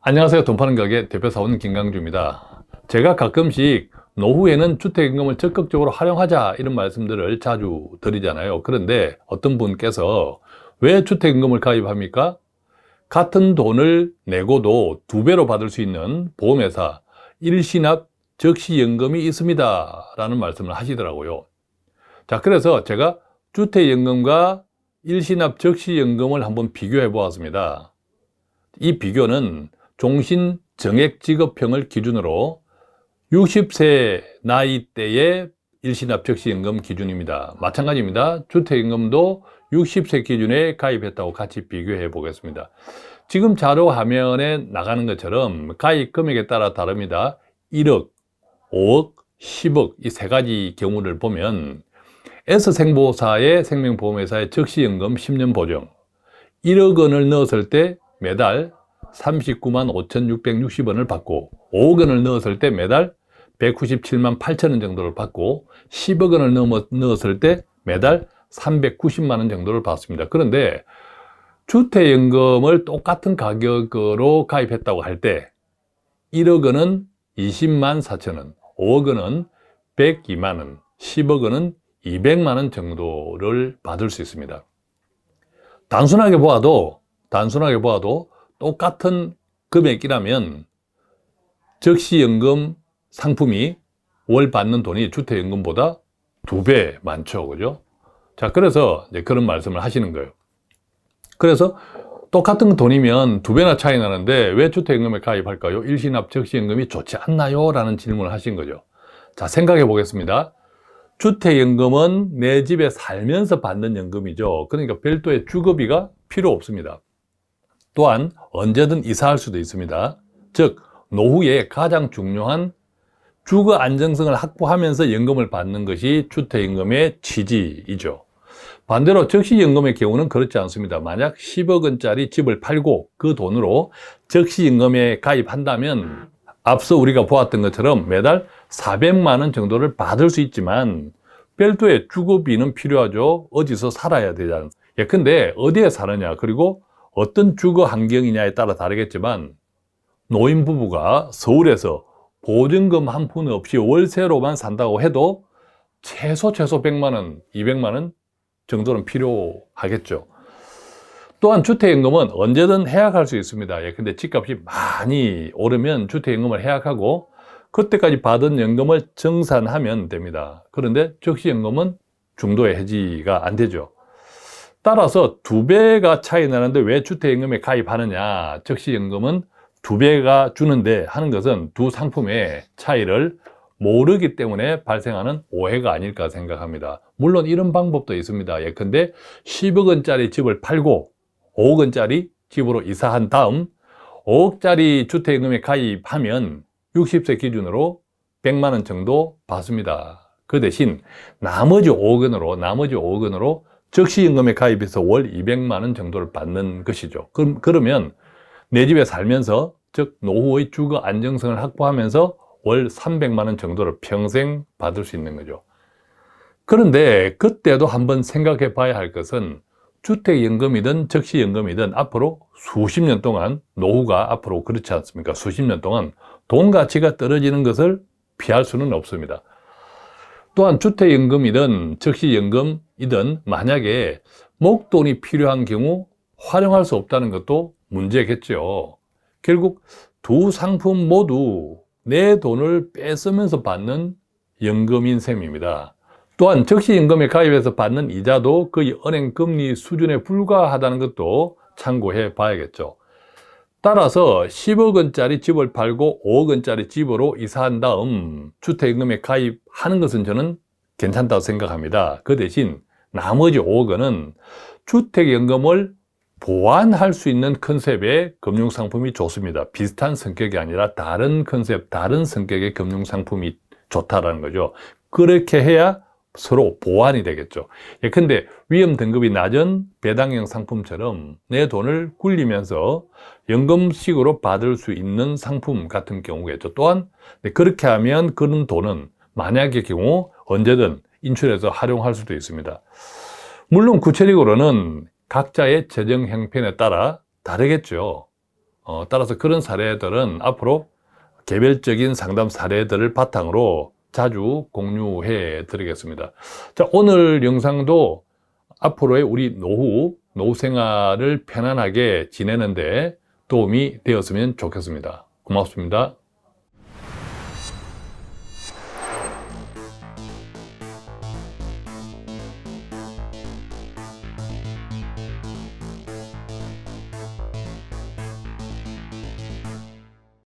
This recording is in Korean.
안녕하세요. 돈 파는 가게 대표사원 김강주입니다. 제가 가끔씩 노후에는 주택임금을 적극적으로 활용하자 이런 말씀들을 자주 드리잖아요. 그런데 어떤 분께서 왜 주택임금을 가입합니까? 같은 돈을 내고도 2배로 받을 수 있는 보험회사 일시납 적시연금이 있습니다 라는 말씀을 하시더라고요. 자, 그래서 제가 주택연금과 일시납 적시연금을 한번 비교해 보았습니다. 이 비교는 종신 정액지급형을 기준으로 60세 나이대의 일시납 적시연금 기준입니다. 마찬가지입니다. 주택연금도 60세 기준에 가입했다고 같이 비교해 보겠습니다. 지금 자료 화면에 나가는 것처럼 가입 금액에 따라 다릅니다. 1억, 5억, 10억 이 세 가지 경우를 보면 S생보사의 생명보험회사의 적시연금 10년 보정 1억 원을 넣었을 때 매달 39만 5,660원을 받고 5억 원을 넣었을 때 매달 197만 8천 원 정도를 받고 10억 원을 넣었을 때 매달 390만 원 정도를 받습니다. 그런데 주택연금을 똑같은 가격으로 가입했다고 할 때 1억 원은 20만 4천 원, 5억 원은 102만 원, 10억 원은 200만 원 정도를 받을 수 있습니다. 단순하게 보아도 똑같은 금액이라면 적시연금 상품이 월 받는 돈이 주택연금보다 2배 많죠. 그죠? 자, 그래서 이제 그런 말씀을 하시는 거예요. 그래서 똑같은 돈이면 2배나 차이 나는데 왜 주택연금에 가입할까요? 일시납 적시연금이 좋지 않나요? 라는 질문을 하신 거죠. 자, 생각해 보겠습니다. 주택연금은 내 집에 살면서 받는 연금이죠. 그러니까 별도의 주거비가 필요 없습니다. 또한 언제든 이사할 수도 있습니다. 즉 노후에 가장 중요한 주거 안정성을 확보하면서 연금을 받는 것이 주택연금의 취지이죠. 반대로 적시연금의 경우는 그렇지 않습니다. 만약 10억 원짜리 집을 팔고 그 돈으로 적시연금에 가입한다면 앞서 우리가 보았던 것처럼 매달 400만 원 정도를 받을 수 있지만 별도의 주거비는 필요하죠. 어디서 살아야 되잖아요. 근데 어디에 사느냐 그리고 어떤 주거 환경이냐에 따라 다르겠지만 노인 부부가 서울에서 보증금 한 푼 없이 월세로만 산다고 해도 최소 100만 원, 200만 원 정도는 필요하겠죠. 또한 주택연금은 언제든 해약할 수 있습니다. 근데 집값이 많이 오르면 주택연금을 해약하고 그때까지 받은 연금을 정산하면 됩니다. 그런데 적시연금은 중도의 해지가 안 되죠. 따라서 2배가 차이 나는데 왜 주택연금에 가입하느냐? 적시연금은 2배가 주는데 하는 것은 두 상품의 차이를 모르기 때문에 발생하는 오해가 아닐까 생각합니다. 물론 이런 방법도 있습니다. 예컨대 10억 원짜리 집을 팔고 5억 원짜리 집으로 이사한 다음 5억짜리 주택연금에 가입하면 60세 기준으로 100만 원 정도 받습니다. 그 대신 나머지 5억 원으로 적시연금에 가입해서 월 200만 원 정도를 받는 것이죠. 그러면 내 집에 살면서 즉 노후의 주거 안정성을 확보하면서 월 300만 원 정도를 평생 받을 수 있는 거죠. 그런데 그때도 한번 생각해 봐야 할 것은 주택연금이든 적시연금이든 앞으로 수십 년 동안 노후가 앞으로 그렇지 않습니까? 수십 년 동안 돈 가치가 떨어지는 것을 피할 수는 없습니다. 또한 주택연금이든 적시연금이든 만약에 목돈이 필요한 경우 활용할 수 없다는 것도 문제겠죠. 결국 두 상품 모두 내 돈을 뺏으면서 받는 연금인 셈입니다. 또한 적시연금에 가입해서 받는 이자도 거의 은행 금리 수준에 불과하다는 것도 참고해 봐야겠죠. 따라서 10억 원짜리 집을 팔고 5억 원짜리 집으로 이사한 다음 주택연금에 가입하는 것은 저는 괜찮다고 생각합니다. 그 대신 나머지 5억 원은 주택연금을 보완할 수 있는 컨셉의 금융상품이 좋습니다. 비슷한 성격이 아니라 다른 컨셉, 다른 성격의 금융상품이 좋다라는 거죠. 그렇게 해야 서로 보완이 되겠죠. 근데 위험 등급이 낮은 배당형 상품처럼 내 돈을 굴리면서 연금식으로 받을 수 있는 상품 같은 경우겠죠. 또한 그렇게 하면 그런 돈은 만약의 경우 언제든 인출해서 활용할 수도 있습니다. 물론 구체적으로는 각자의 재정 형편에 따라 다르겠죠. 따라서 그런 사례들은 앞으로 개별적인 상담 사례들을 바탕으로 자주 공유해 드리겠습니다. 자, 오늘 영상도 앞으로의 우리 노후 생활을 편안하게 지내는데 도움이 되었으면 좋겠습니다. 고맙습니다.